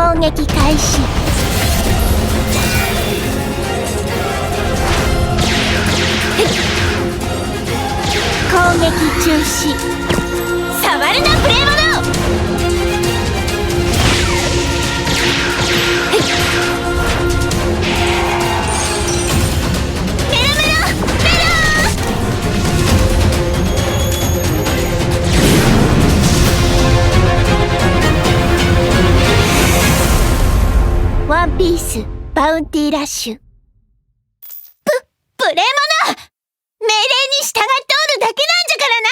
攻撃開始。攻撃中止。触るなプレイモノ。ワンピースバウンティーラッシュ。プレイモノ、命令に従っておるだけなんじゃからな。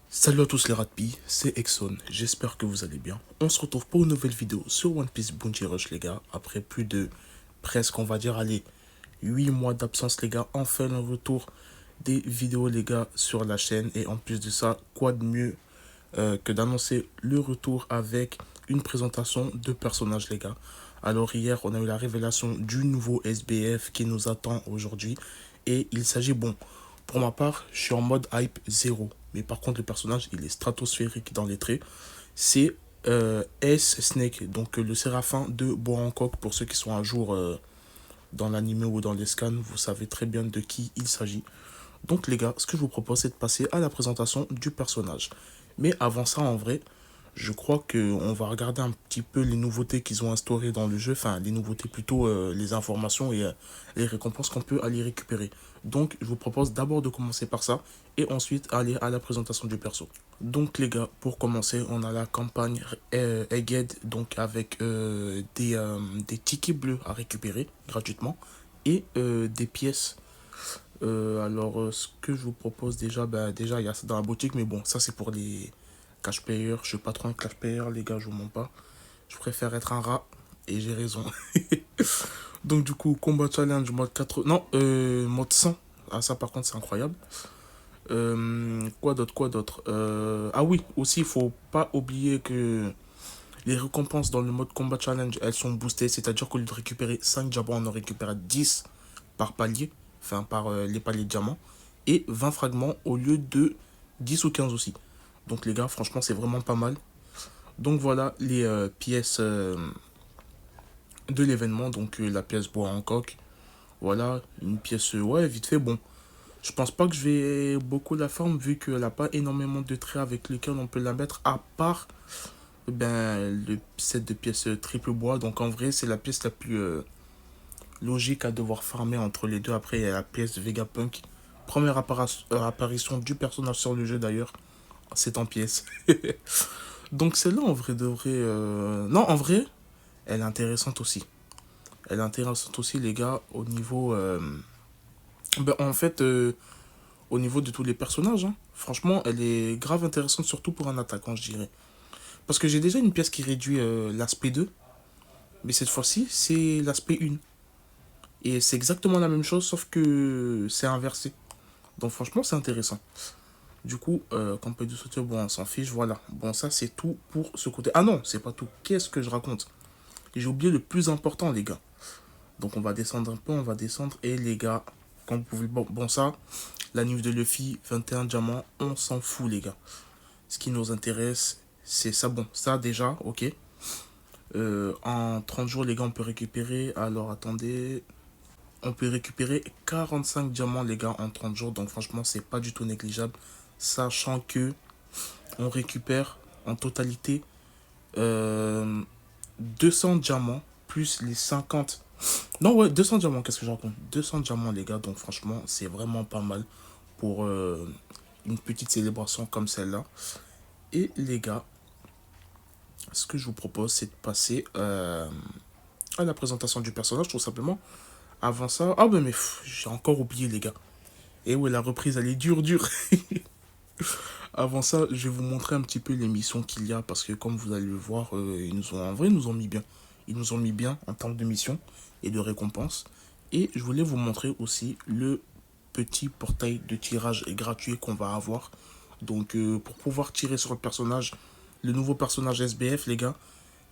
Salut à tous les Ratpi, c'est Exxon, j'espère que vous allez bien. On se retrouve pour une nouvelle vidéo sur One Piece Bounty Rush les gars. Après plus de presque on va dire allez 8 mois d'absence les gars, enfin le retour des vidéos les gars sur la chaîne. Et en plus de ça, quoi de mieux que d'annoncer le retour avec une présentation de personnages les gars. Alors hier on a eu la révélation du nouveau SBF qui nous attend aujourd'hui. Et il s'agit, bon, pour ma part je suis en mode hype 0. Mais par contre le personnage il est stratosphérique dans les traits. C'est S Snake, donc le séraphin de Boa Hancock. Pour ceux qui sont à jour dans l'anime ou dans les scans, vous savez très bien de qui il s'agit. Donc les gars, ce que je vous propose c'est de passer à la présentation du personnage. Mais avant ça, en vrai, je crois qu'on va regarder un petit peu les nouveautés qu'ils ont instaurées dans le jeu. Enfin, les nouveautés plutôt, les informations et les récompenses qu'on peut aller récupérer. Donc, je vous propose d'abord de commencer par ça et ensuite aller à la présentation du perso. Donc, les gars, pour commencer, on a la campagne Egghead, donc avec des tickets bleus à récupérer gratuitement et des pièces. Ce que je vous propose déjà, déjà il y a ça dans la boutique, mais bon, ça c'est pour les cash payers. Je suis pas trop un cash payer, les gars, je vous mens pas. Je préfère être un rat et j'ai raison. Donc, du coup, combat challenge mode 4, non, mode 100. Ah, ça par contre, c'est incroyable. Quoi d'autre. Ah oui, aussi, il faut pas oublier que les récompenses dans le mode combat challenge, elles sont boostées, c'est-à-dire qu'au lieu de récupérer 5 diamants, on en récupère 10 par palier. Enfin, par les paliers de diamants. Et 20 fragments au lieu de 10 ou 15 aussi. Donc les gars, franchement, c'est vraiment pas mal. Donc voilà les pièces de l'événement. Donc la pièce Boa Hancock. Voilà, une pièce, ouais, vite fait. Bon, je pense pas que je vais beaucoup la forme vu qu'elle n'a pas énormément de traits avec lesquels on peut la mettre. À part le set de pièces triple bois. Donc en vrai, c'est la pièce la plus... logique à devoir farmer entre les deux. Après, il y a la pièce Vegapunk. Première apparition du personnage sur le jeu d'ailleurs. C'est en pièce. Donc celle-là, en vrai, devrait... Non, en vrai, elle est intéressante aussi. Elle est intéressante aussi, les gars, au niveau... au niveau de tous les personnages. Hein. Franchement, elle est grave intéressante, surtout pour un attaquant, je dirais. Parce que j'ai déjà une pièce qui réduit l'aspect 2. Mais cette fois-ci, c'est l'aspect 1. Et c'est exactement la même chose, sauf que c'est inversé. Donc franchement, c'est intéressant. Du coup, campagne de sauter, bon, on s'en fiche, voilà. Bon, ça, c'est tout pour ce côté. Ah non, c'est pas tout. Qu'est-ce que je raconte? J'ai oublié le plus important, les gars. Donc on va descendre un peu, on va descendre. Et les gars, comme vous pouvez... Bon, ça, la nuit de Luffy, 21 diamants, on s'en fout, les gars. Ce qui nous intéresse, c'est ça. Bon, ça déjà, ok. En 30 jours, les gars, on peut récupérer... Alors, attendez... On peut récupérer 45 diamants les gars en 30 jours. Donc franchement c'est pas du tout négligeable. Sachant que on récupère en totalité 200 diamants plus les 50. Non ouais 200 diamants, qu'est-ce que je raconte, 200 diamants les gars. Donc franchement c'est vraiment pas mal pour une petite célébration comme celle-là. Et les gars, ce que je vous propose c'est de passer à la présentation du personnage tout simplement. Avant ça... Ah ben mais j'ai encore oublié les gars. Et ouais, la reprise elle est dure. Avant ça, je vais vous montrer un petit peu les missions qu'il y a. Parce que comme vous allez le voir, ils nous ont, en vrai, ils nous ont mis bien. Ils nous ont mis bien en termes de missions et de récompenses. Et je voulais vous montrer aussi le petit portail de tirage gratuit qu'on va avoir. Donc pour pouvoir tirer sur le personnage, le nouveau personnage SBF les gars,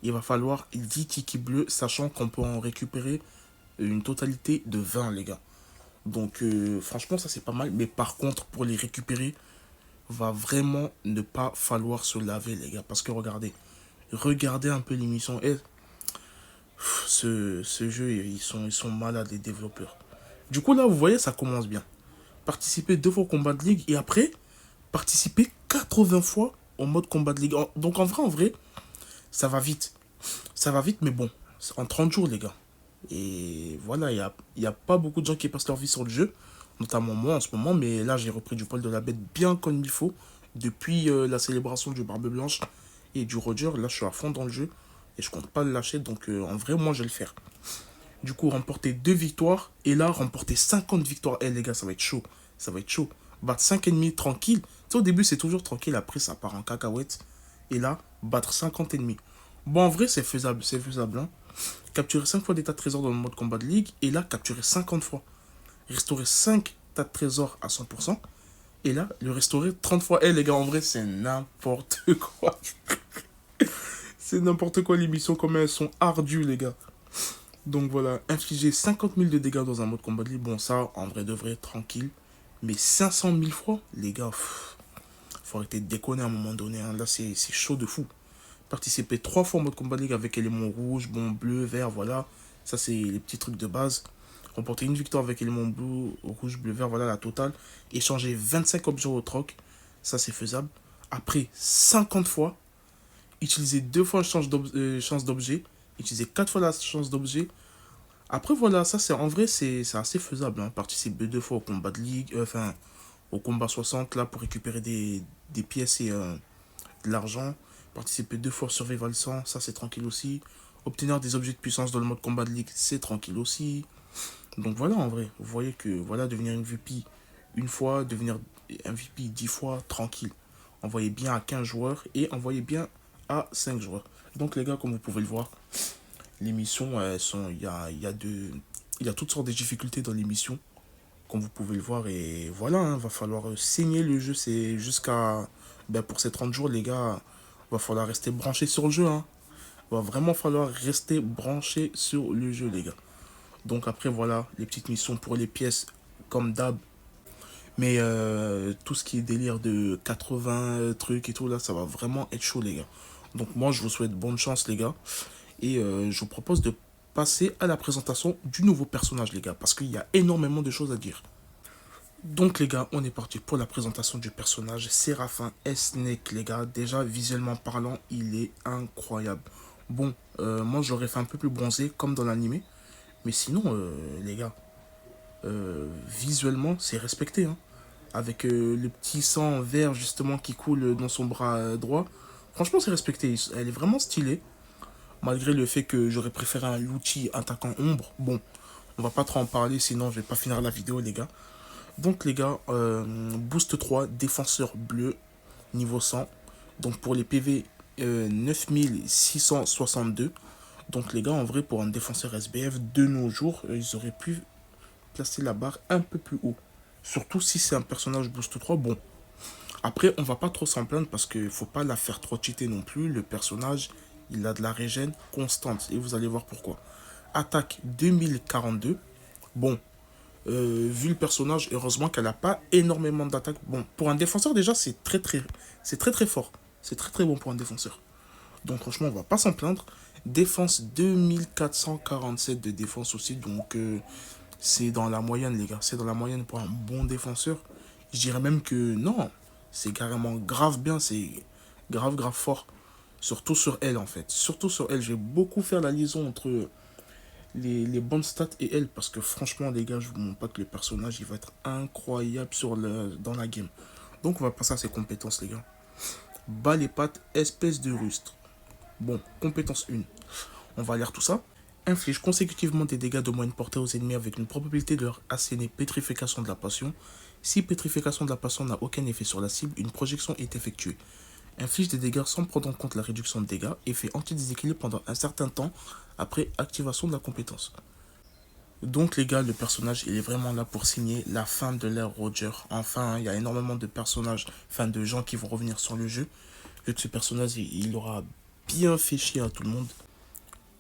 il va falloir 10 tickets bleus. Sachant qu'on peut en récupérer une totalité de 20 les gars. Donc franchement ça c'est pas mal. Mais par contre pour les récupérer va vraiment ne pas falloir se laver les gars. Parce que regardez, regardez un peu l'émission. Et ce jeu, ils sont malades, les développeurs. Du coup, là, vous voyez, ça commence bien. Participer 2 fois au combat de ligue et après, participer 80 fois au mode combat de ligue. Donc, en vrai, ça va vite. Ça va vite, mais bon, c'est en 30 jours, les gars. Et voilà, il y a pas beaucoup de gens qui passent leur vie sur le jeu, notamment moi en ce moment, mais là, j'ai repris du poil de la bête bien comme il faut. Depuis la célébration du Barbe Blanche et du Roger, là, je suis à fond dans le jeu et je compte pas le lâcher. Donc, en vrai, moi, je vais le faire. Du coup, remporter 2 victoires et là, remporter 50 victoires. Eh, les gars, ça va être chaud. Ça va être chaud. Battre 5 ennemis tranquille. Tu sais, au début, c'est toujours tranquille. Après, ça part en cacahuète. Et là, battre 50 ennemis. Bon, en vrai, c'est faisable. C'est faisable. Hein. Capturer 5 fois des tas de trésors dans le mode combat de ligue. Et là, capturer 50 fois. Restaurer 5 tas de trésors à 100%. Et là, le restaurer 30 fois. Eh, les gars, en vrai, c'est n'importe quoi. C'est n'importe quoi, les missions. Comment elles sont ardues, les gars. Donc voilà, infliger 50 000 de dégâts dans un mode combat de ligue, bon ça, en vrai de vrai, tranquille. Mais 500 000 fois, les gars, faut arrêter de déconner à un moment donné. Hein. Là, c'est chaud de fou. Participer 3 fois en mode combat de ligue avec éléments rouge, bon, bleu, vert, voilà. Ça, c'est les petits trucs de base. Remporter une victoire avec éléments bleu, rouge, bleu, vert, voilà la totale. Échanger 25 objets au troc, ça c'est faisable. Après, 50 fois, utiliser 2 fois la chance d'objet, utiliser 4 fois la chance d'objet. Après, voilà, ça, c'est en vrai, c'est assez faisable. Hein. Participer 2 fois au combat de ligue, enfin, au combat 60, là, pour récupérer des pièces et de l'argent. Participer 2 fois au survival 100, ça, c'est tranquille aussi. Obtenir des objets de puissance dans le mode combat de ligue, c'est tranquille aussi. Donc voilà, en vrai, vous voyez que, voilà, devenir une VP une fois, devenir un VP 10 fois, tranquille. Envoyez bien à 15 joueurs et envoyez bien à 5 joueurs. Donc, les gars, comme vous pouvez le voir, l'émission, il y a toutes sortes de difficultés dans l'émission, comme vous pouvez le voir. Et voilà, hein, va falloir saigner le jeu. C'est jusqu'à. Ben, pour ces 30 jours, les gars, va falloir rester branché sur le jeu. Hein. Va vraiment falloir rester branché sur le jeu, les gars. Donc après, voilà, les petites missions pour les pièces, comme d'hab. Mais tout ce qui est délire de 80 trucs et tout, là, ça va vraiment être chaud, les gars. Donc moi, je vous souhaite bonne chance, les gars. Et je vous propose de passer à la présentation du nouveau personnage, les gars, parce qu'il y a énormément de choses à dire. Donc, les gars, on est parti pour la présentation du personnage Séraphin Snake, les gars. Déjà, visuellement parlant, il est incroyable. Bon, moi, j'aurais fait un peu plus bronzé, comme dans l'animé. Mais sinon, les gars, visuellement, c'est respecté. Hein. Avec le petit sang vert, justement, qui coule dans son bras droit. Franchement, c'est respecté. Elle est vraiment stylée. Malgré le fait que j'aurais préféré un Lucci attaquant ombre. Bon, on va pas trop en parler, sinon je vais pas finir la vidéo, les gars. Donc, les gars, boost 3, défenseur bleu, niveau 100. Donc, pour les PV, 9662. Donc, les gars, en vrai, pour un défenseur SBF de nos jours, ils auraient pu placer la barre un peu plus haut. Surtout si c'est un personnage boost 3. Bon, après, on va pas trop s'en plaindre parce qu'il faut pas la faire trop cheater non plus. Le personnage, il a de la régène constante et vous allez voir pourquoi. Attaque 2042. Bon, vu le personnage, heureusement qu'elle n'a pas énormément d'attaques. Bon, pour un défenseur déjà, c'est très fort. C'est très bon pour un défenseur. Donc franchement, on va pas s'en plaindre. Défense 2447 de défense aussi. Donc c'est dans la moyenne, les gars. C'est dans la moyenne pour un bon défenseur. Je dirais même que non, c'est carrément grave bien. C'est grave fort. Surtout sur elle, en fait. Surtout sur elle. Je vais beaucoup faire la liaison entre les bonnes stats et elle. Parce que franchement, les gars, je vous montre pas que le personnage, il va être incroyable dans la game. Donc, on va passer à ses compétences, les gars. Bas les pattes, espèce de rustre. Bon, compétence 1. On va lire tout ça. Inflige consécutivement des dégâts de moyenne portée aux ennemis avec une probabilité de leur asséner pétrification de la passion. Si pétrification de la passion n'a aucun effet sur la cible, une projection est effectuée. Inflige des dégâts sans prendre en compte la réduction de dégâts et fait anti-déséquilibre pendant un certain temps après activation de la compétence. Donc les gars, le personnage, il est vraiment là pour signer la fin de l'ère Roger. Enfin, il y a énormément de personnages, enfin de gens qui vont revenir sur le jeu. Vu que ce personnage, il aura bien fait chier à tout le monde.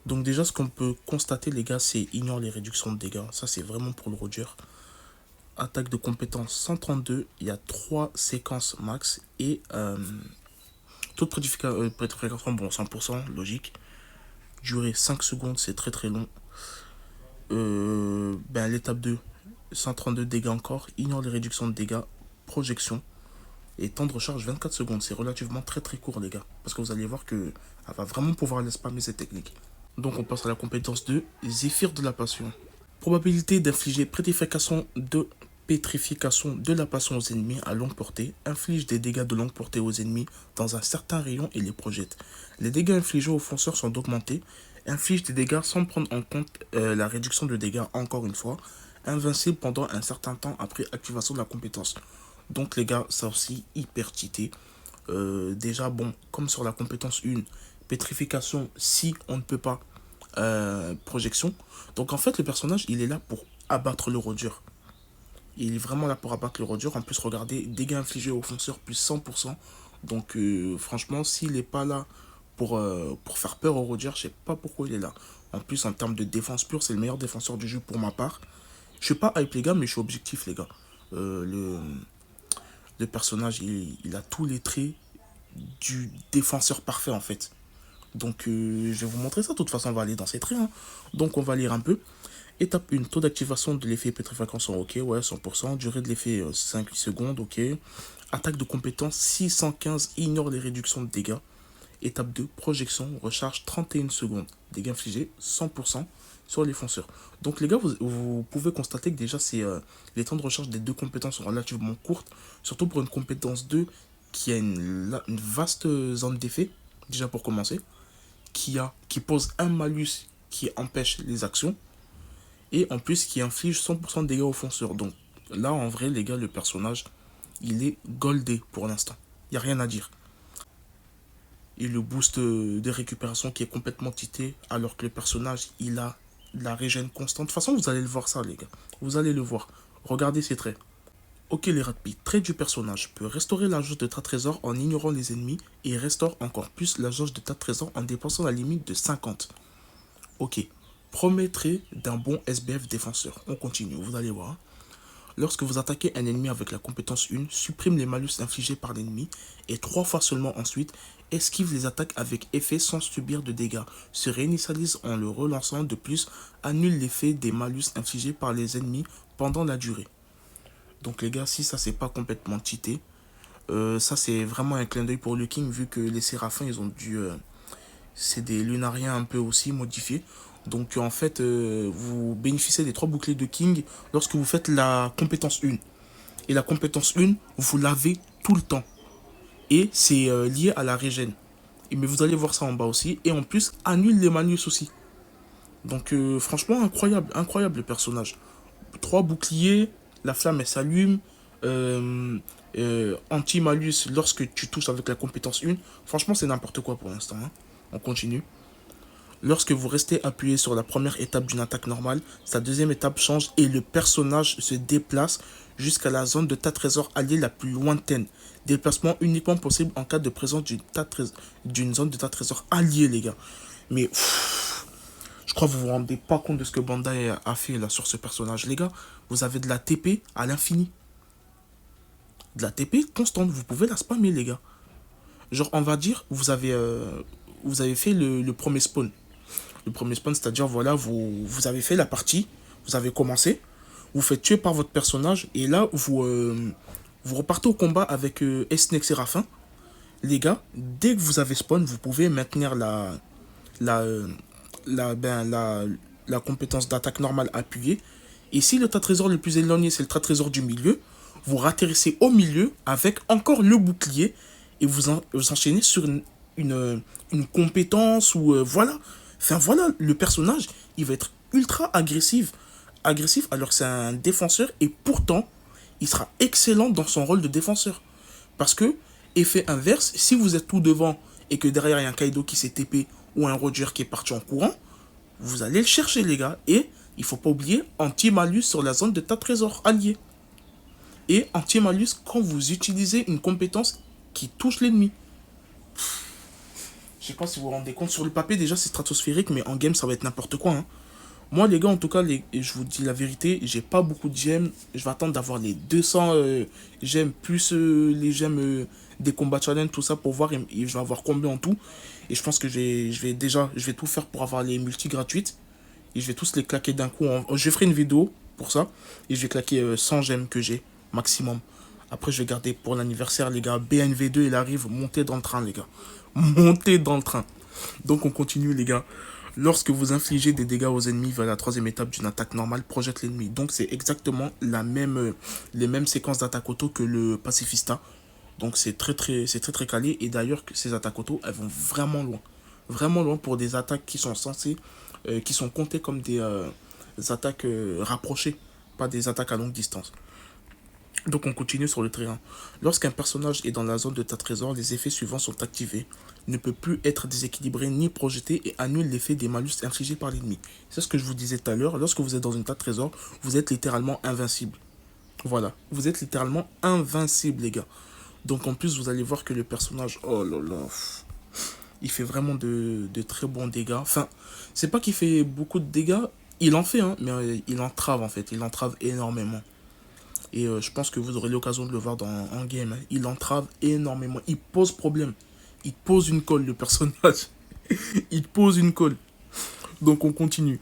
Donc déjà, ce qu'on peut constater, les gars, c'est ignore les réductions de dégâts. Ça, c'est vraiment pour le Roger. Attaque de compétence 132, il y a 3 séquences max. Et Taux de pétrification, bon, 100%, logique. Durée 5 secondes, c'est très très long. L'étape 2, 132 dégâts encore. Ignore les réductions de dégâts. Projection. Et temps de recharge 24 secondes. C'est relativement très très court, les gars. Parce que vous allez voir que elle va vraiment pouvoir la spammer cette technique. Donc on passe à la compétence 2, Zéphyr de la Passion. Probabilité d'infliger pétrification de la passion aux ennemis à longue portée. Inflige des dégâts de longue portée aux ennemis dans un certain rayon et les projette. Les dégâts infligés aux fonceurs sont augmentés. Inflige des dégâts sans prendre en compte la réduction de dégâts, encore une fois. Invincible pendant un certain temps après activation de la compétence. Donc les gars, ça aussi hyper cheaté. Déjà bon, comme sur la compétence 1, pétrification si on ne peut pas, projection. Donc en fait le personnage il est là pour abattre le rodure. Il est vraiment là pour abattre le rodure. En plus regardez, dégâts infligés aux fonceurs plus 100%. Donc franchement s'il n'est pas là pour faire peur au rodure, je sais pas pourquoi il est là. En plus en termes de défense pure, c'est le meilleur défenseur du jeu pour ma part. Je suis pas hype les gars, mais je suis objectif les gars. Le personnage il a tous les traits du défenseur parfait en fait. Donc je vais vous montrer ça, de toute façon on va aller dans ces traits. Hein. Donc on va lire un peu. Étape 1, taux d'activation de l'effet pétrification ok, ouais 100%. Durée de l'effet 5 secondes, ok. Attaque de compétence 615, ignore les réductions de dégâts. Étape 2, projection, recharge 31 secondes. Dégâts infligés 100% sur les fonceurs. Donc les gars, vous pouvez constater que déjà les temps de recharge des deux compétences sont relativement courtes. Surtout pour une compétence 2 qui a une vaste zone d'effet, déjà pour commencer. Qui pose un malus qui empêche les actions. Et en plus qui inflige 100% de dégâts aux fonceurs. Donc là en vrai les gars, le personnage il est goldé pour l'instant. Il n'y a rien à dire. Et le boost de récupération qui est complètement tité, alors que le personnage il a la régène constante. De toute façon vous allez le voir ça les gars. Vous allez le voir. Regardez ces traits. Ok les ratpi, trait du personnage peut restaurer la jauge de ta trésor en ignorant les ennemis et restaure encore plus la jauge de ta trésor en dépassant la limite de 50. Ok. Premier trait d'un bon SBF défenseur. On continue, vous allez voir. Lorsque vous attaquez un ennemi avec la compétence 1, supprime les malus infligés par l'ennemi et 3 fois seulement ensuite, esquive les attaques avec effet sans subir de dégâts. Se réinitialise en le relançant. De plus, annule l'effet des malus infligés par les ennemis pendant la durée. Donc les gars, si ça c'est pas complètement cheaté, ça c'est vraiment un clin d'œil pour le King vu que les séraphins ils ont dû... c'est des lunariens un peu aussi modifiés. Donc en fait, vous bénéficiez des 3 boucliers de King lorsque vous faites la compétence 1. Et la compétence 1, vous l'avez tout le temps. Et c'est lié à la régène. Mais vous allez voir ça en bas aussi. Et en plus, annule les malus aussi. Donc franchement, incroyable, incroyable le personnage. 3 boucliers, la flamme elle s'allume. Anti-malus lorsque tu touches avec la compétence 1. Franchement, c'est n'importe quoi pour l'instant. Hein. On continue. Lorsque vous restez appuyé sur la première étape d'une attaque normale, sa deuxième étape change et le personnage se déplace jusqu'à la zone de tas trésor alliée la plus lointaine. Déplacement uniquement possible en cas de présence d'une zone de tas trésor alliée, les gars. Mais je crois que vous vous rendez pas compte de ce que Bandai a fait là sur ce personnage, les gars. Vous avez de la TP à l'infini. De la TP constante, vous pouvez la spammer, les gars. Genre, on va dire, vous avez fait le premier spawn. Le premier spawn, c'est-à-dire, voilà, vous avez fait la partie, vous avez commencé, vous faites tuer par votre personnage, et là, vous repartez au combat avec Snake Séraphin. Les gars, dès que vous avez spawn, vous pouvez maintenir la compétence d'attaque normale appuyée. Et si le tas trésor le plus éloigné, c'est le tas trésor du milieu, vous ratterrissez au milieu avec encore le bouclier, et vous enchaînez sur une compétence ou voilà. Enfin voilà, le personnage, il va être ultra agressif alors que c'est un défenseur et pourtant, il sera excellent dans son rôle de défenseur. Parce que, effet inverse, si vous êtes tout devant et que derrière il y a un Kaido qui s'est TP ou un Roger qui est parti en courant, vous allez le chercher les gars. Et il faut pas oublier anti-malus sur la zone de tas trésor allié. Et anti-malus quand vous utilisez une compétence qui touche l'ennemi. Je sais pas si vous vous rendez compte, sur le papier déjà c'est stratosphérique, mais en game ça va être n'importe quoi. Hein. Moi, les gars, en tout cas, je vous dis la vérité, j'ai pas beaucoup de gemmes. Je vais attendre d'avoir les 200 gemmes, plus les gemmes des combats challenge, tout ça, pour voir. Et je vais avoir combien en tout. Et je pense que je vais tout faire pour avoir les multi gratuites. Et je vais tous les claquer d'un coup. Je ferai une vidéo pour ça. Et je vais claquer 100 gemmes que j'ai, maximum. Après, je vais garder pour l'anniversaire, les gars. BNV2, il arrive. Montez dans le train, les gars. Montez dans le train. Donc, on continue, les gars. Lorsque vous infligez des dégâts aux ennemis vers la troisième étape d'une attaque normale, projette l'ennemi. Donc, c'est exactement les mêmes séquences d'attaque auto que le pacifista. Donc, c'est très, très calé. Et d'ailleurs, ces attaques auto, elles vont vraiment loin. Vraiment loin pour des attaques qui sont censées, qui sont comptées comme des attaques rapprochées, pas des attaques à longue distance. Donc on continue sur le terrain. Lorsqu'un personnage est dans la zone de ta trésor, les effets suivants sont activés. Il ne peut plus être déséquilibré ni projeté et annule l'effet des malus infligés par l'ennemi. C'est ce que je vous disais tout à l'heure. Lorsque vous êtes dans une tas de trésors, vous êtes littéralement invincible. Voilà. Vous êtes littéralement invincible, les gars. Donc en plus, vous allez voir que le personnage, oh là là, il fait vraiment de très bons dégâts. Enfin, c'est pas qu'il fait beaucoup de dégâts, il en fait, hein, mais il entrave en fait. Il entrave énormément. Et je pense que vous aurez l'occasion de le voir en game. Hein. Il entrave énormément. Il pose problème. Il pose une colle, le personnage. Il pose une colle. Donc on continue.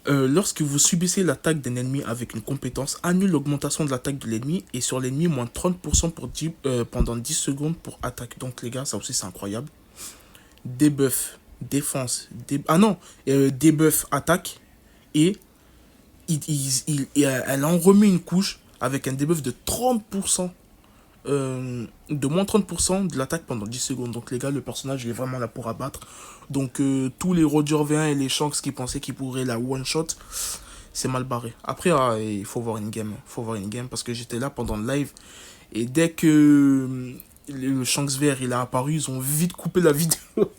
Lorsque vous subissez l'attaque d'un ennemi avec une compétence, annule l'augmentation de l'attaque de l'ennemi et sur l'ennemi, moins 30% pendant 10 secondes pour attaque. Donc les gars, ça aussi c'est incroyable. Debuff, défense, debuff, attaque. Et elle en remet une couche avec un debuff de 30%, de moins 30% de l'attaque pendant 10 secondes. Donc les gars, le personnage il est vraiment là pour abattre. Donc tous les Roger V1 et les Shanks qui pensaient qu'ils pourraient la one shot, c'est mal barré. Après, il faut voir une game. Faut voir une game parce que j'étais là pendant le live. Et dès que le Shanks vert il a apparu, ils ont vite coupé la vidéo.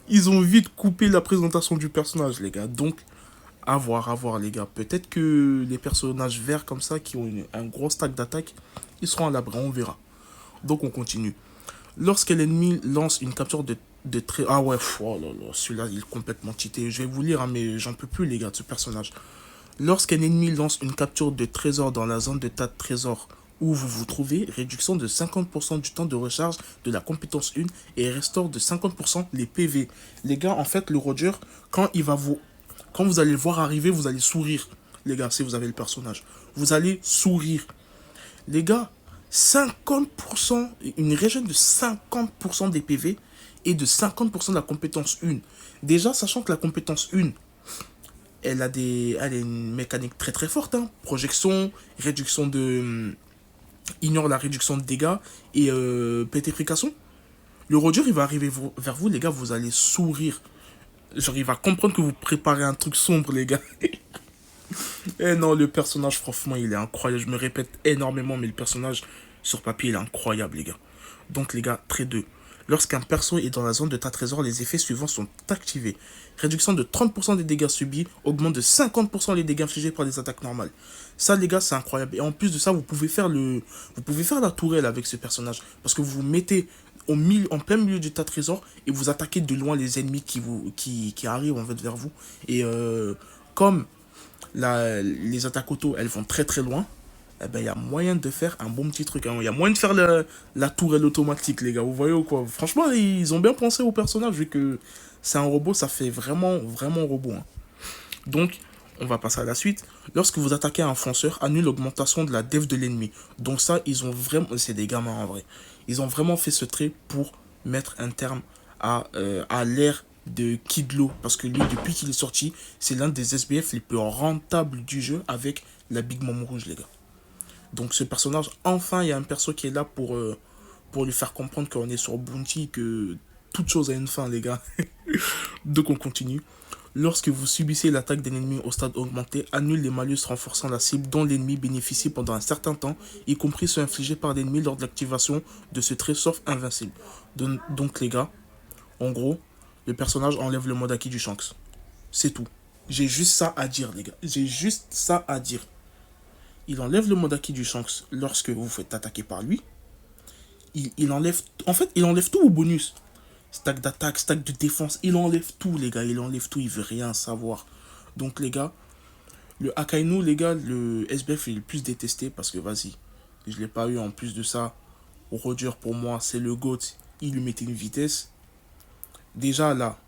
Ils ont vite coupé la présentation du personnage, les gars. Donc, à voir, les gars. Peut-être que les personnages verts comme ça, qui ont un gros stack d'attaque, ils seront à l'abri, on verra. Donc, on continue. Lorsqu'un ennemi lance une capture de très... Ah ouais, oh là là, celui-là, il est complètement cheaté. Je vais vous lire, hein, mais j'en peux plus, les gars, de ce personnage. Lorsqu'un ennemi lance une capture de trésor dans la zone de tas de trésors où vous vous trouvez, réduction de 50% du temps de recharge de la compétence 1 et restaure de 50% les PV. Les gars, en fait, le Roger, quand vous allez le voir arriver, vous allez sourire. Les gars, si vous avez le personnage. Vous allez sourire. Les gars, 50%, une régène de 50% des PV et de 50% de la compétence 1. Déjà, sachant que la compétence 1, elle a une mécanique très très forte. Hein. Projection, réduction de... ignore la réduction de dégâts et pétrification. Le Roger, il va arriver vers vous, les gars, vous allez sourire. Genre, il va comprendre que vous préparez un truc sombre, les gars. Et non, le personnage, franchement, il est incroyable. Je me répète énormément, mais le personnage, sur papier, il est incroyable, les gars. Donc, les gars, trait 2. Lorsqu'un perso est dans la zone de ta trésor, les effets suivants sont activés. Réduction de 30% des dégâts subis, augmente de 50% les dégâts infligés par des attaques normales. Ça, les gars, c'est incroyable. Et en plus de ça, vous pouvez faire la tourelle avec ce personnage. Parce que vous vous mettez en plein milieu du tas de trésors et vous attaquez de loin les ennemis qui arrivent en fait vers vous. Et comme les attaques auto, elles vont très très loin, eh ben, il y a moyen de faire un bon petit truc. Il y a moyen de faire la tourelle automatique, les gars. Vous voyez ou quoi? Franchement, ils ont bien pensé au personnage, vu que c'est un robot, ça fait vraiment, vraiment robot. Hein. Donc, on va passer à la suite. Lorsque vous attaquez un fonceur, annule l'augmentation de la def de l'ennemi. Donc ça, ils ont vraiment... C'est des gamins en vrai. Ils ont vraiment fait ce trait pour mettre un terme à l'ère de Kidlo. Parce que lui, depuis qu'il est sorti, c'est l'un des SBF les plus rentables du jeu avec la Big Mom rouge, les gars. Donc ce personnage, enfin, il y a un perso qui est là pour lui faire comprendre qu'on est sur Bounty, que toute chose a une fin, les gars. Donc on continue. Lorsque vous subissez l'attaque d'un ennemi au stade augmenté, annule les malus renforçant la cible dont l'ennemi bénéficie pendant un certain temps, y compris ceux infligés par l'ennemi lors de l'activation de ce trait sauf invincible. Donc les gars, en gros, le personnage enlève le mode acquis du Shanks. C'est tout. J'ai juste ça à dire, les gars. J'ai juste ça à dire. Il enlève le mode acquis du Shanks lorsque vous faites attaquer par lui. Il enlève... En fait, il enlève tout au bonus. stack d'attaque, stack de défense. Il enlève tout, les gars. Il enlève tout. Il veut rien savoir. Donc, les gars, le Akainu, les gars, le SBF est le plus détesté parce que, vas-y, je l'ai pas eu. En plus de ça, Roger, pour moi, c'est le GOAT. Il lui mettait une vitesse. Déjà, là,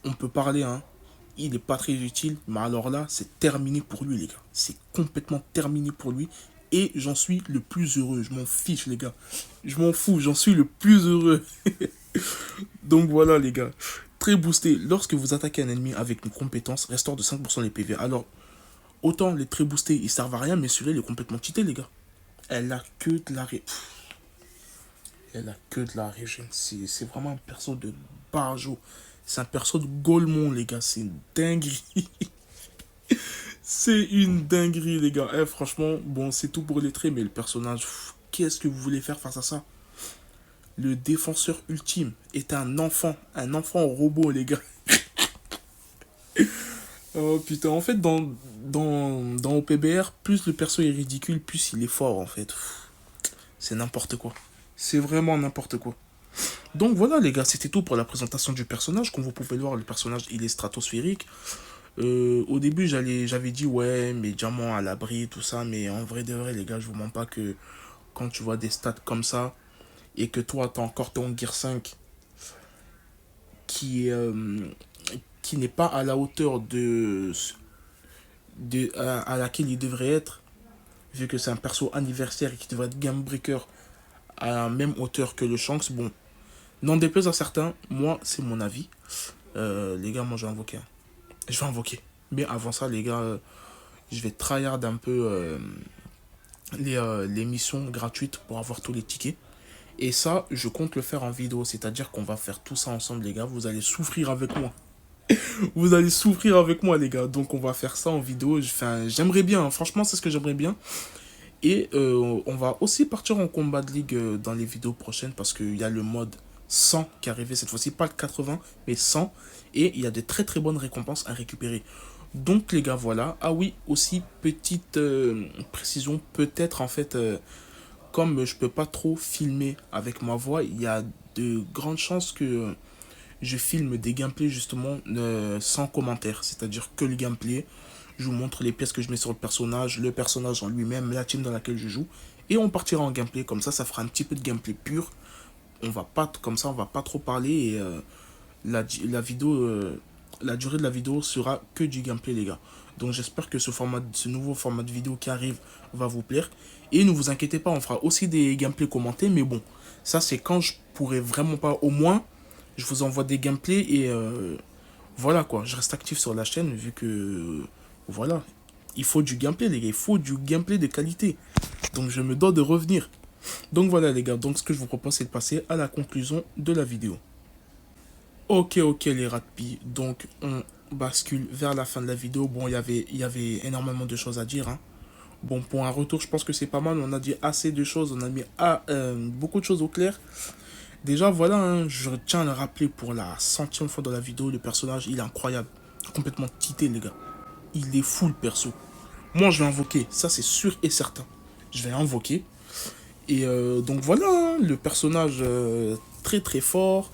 on peut parler, hein. Il n'est pas très utile, mais alors là, c'est terminé pour lui, les gars. C'est complètement terminé pour lui. Et j'en suis le plus heureux. Je m'en fiche, les gars. Je m'en fous, j'en suis le plus heureux. Donc voilà, les gars. Très boosté. Lorsque vous attaquez un ennemi avec une compétence, restaure de 5% les PV. Alors, autant les très boostés, ils servent à rien, mais celui-là, il est complètement cheaté, les gars. Elle a que de la Elle a que de la régène. C'est vraiment un perso de barjo. C'est un perso de Golemon, les gars. C'est une dinguerie. C'est une dinguerie, les gars. Eh, franchement, bon, c'est tout pour les traits, mais le personnage, qu'est-ce que vous voulez faire face à ça? Le défenseur ultime est un enfant robot, les gars. Oh putain, en fait, dans OPBR, plus le perso est ridicule, plus il est fort, en fait. C'est n'importe quoi. C'est vraiment n'importe quoi. Donc voilà, les gars, c'était tout pour la présentation du personnage. Comme vous pouvez le voir, le personnage, il est stratosphérique. Au début, j'avais dit, ouais, mais diamants à l'abri, tout ça. Mais en vrai de vrai, les gars, je vous mens pas que quand tu vois des stats comme ça, et que toi, t'as encore ton Gear 5 qui, qui n'est pas à la hauteur à laquelle il devrait être, vu que c'est un perso anniversaire et qui devrait être game breaker à la même hauteur que le Shanks. Bon, n'en déplaise à certains, moi, c'est mon avis. Les gars, moi, je vais invoquer. Je vais invoquer. Mais avant ça, les gars, je vais tryhard un peu les missions gratuites pour avoir tous les tickets. Et ça, je compte le faire en vidéo. C'est-à-dire qu'on va faire tout ça ensemble, les gars. Vous allez souffrir avec moi. Vous allez souffrir avec moi, les gars. Donc, on va faire ça en vidéo. Enfin, j'aimerais bien. Hein. Franchement, c'est ce que j'aimerais bien. Et on va aussi partir en combat de ligue dans les vidéos prochaines. Parce qu'il y a le mode 100 qui est arrivé cette fois-ci. Pas le 80, mais 100. Et il y a de très très bonnes récompenses à récupérer. Donc, les gars, voilà. Ah oui, aussi, petite précision. Peut-être, en fait... comme je peux pas trop filmer avec ma voix, il y a de grandes chances que je filme des gameplays justement sans commentaire. C'est-à-dire que le gameplay, je vous montre les pièces que je mets sur le personnage en lui-même, la team dans laquelle je joue. Et on partira en gameplay, comme ça fera un petit peu de gameplay pur. On va pas, comme ça on va pas trop parler et la vidéo, la durée de la vidéo sera que du gameplay, les gars. Donc j'espère que ce nouveau format de vidéo qui arrive va vous plaire. Et ne vous inquiétez pas, on fera aussi des gameplays commentés. Mais bon, ça c'est quand je pourrai vraiment pas. Au moins, je vous envoie des gameplays et voilà quoi. Je reste actif sur la chaîne vu que voilà. Il faut du gameplay, les gars. Il faut du gameplay de qualité. Donc je me dois de revenir. Donc voilà, les gars. Donc ce que je vous propose, c'est de passer à la conclusion de la vidéo. Ok, les ratpis. Donc on bascule vers la fin de la vidéo. Bon, il y avait énormément de choses à dire, hein. Bon, pour un retour, je pense que c'est pas mal. On a dit assez de choses. On a mis beaucoup de choses au clair. Déjà, voilà, hein, je tiens à le rappeler pour la centième fois dans la vidéo. Le personnage, il est incroyable. Complètement tité, les gars. Il est fou, le perso. Moi, je vais invoquer. Ça, c'est sûr et certain. Je vais invoquer. Et donc, voilà, hein, le personnage très, très fort.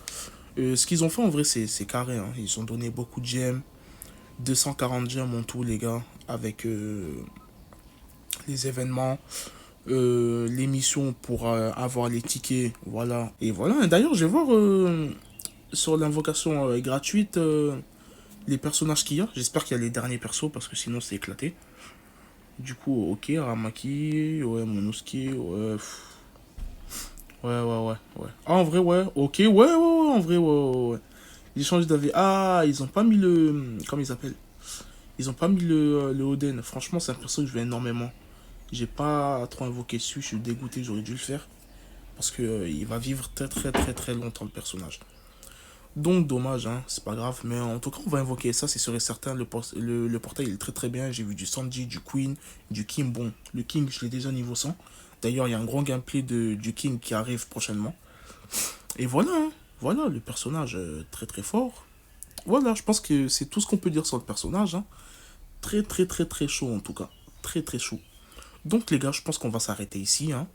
Ce qu'ils ont fait, en vrai, c'est carré. Hein. Ils ont donné beaucoup de gemmes. 240 gemmes en tout, les gars. Avec... les événements, les missions pour avoir les tickets, voilà. Et voilà, d'ailleurs, je vais voir sur l'invocation gratuite les personnages qu'il y a. J'espère qu'il y a les derniers persos parce que sinon c'est éclaté. Du coup, ok, Ramaki, ouais, Monosuke, ouais. Ouais. Ah, en vrai, ouais, ok, ouais, en vrai, ouais. Ils changent d'avis. Ah, ils ont pas mis le. Comment ils s'appellent? Ils ont pas mis le Oden. Franchement, c'est un perso que je veux énormément. J'ai pas trop invoqué dessus, je suis dégoûté, j'aurais dû le faire. Parce que il va vivre très longtemps le personnage. Donc dommage, hein, c'est pas grave. Mais en tout cas, on va invoquer ça, c'est sûr et certain. Le portail il est très bien. J'ai vu du Sanji, du Queen, du King. Bon, le King, je l'ai déjà niveau 100. D'ailleurs, il y a un grand gameplay du King qui arrive prochainement. Et voilà, hein, voilà, le personnage très fort. Voilà, je pense que c'est tout ce qu'on peut dire sur le personnage. Hein. Très chaud en tout cas. Très chaud. Donc les gars, je pense qu'on va s'arrêter ici. Hein.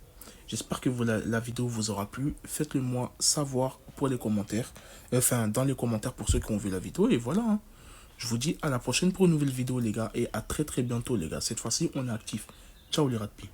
J'espère que la vidéo vous aura plu. Faites-le moi savoir pour les commentaires. Enfin, dans les commentaires pour ceux qui ont vu la vidéo. Et voilà, hein. Je vous dis à la prochaine pour une nouvelle vidéo, les gars. Et à très très bientôt, les gars. Cette fois-ci, on est actif. Ciao les rats de pie.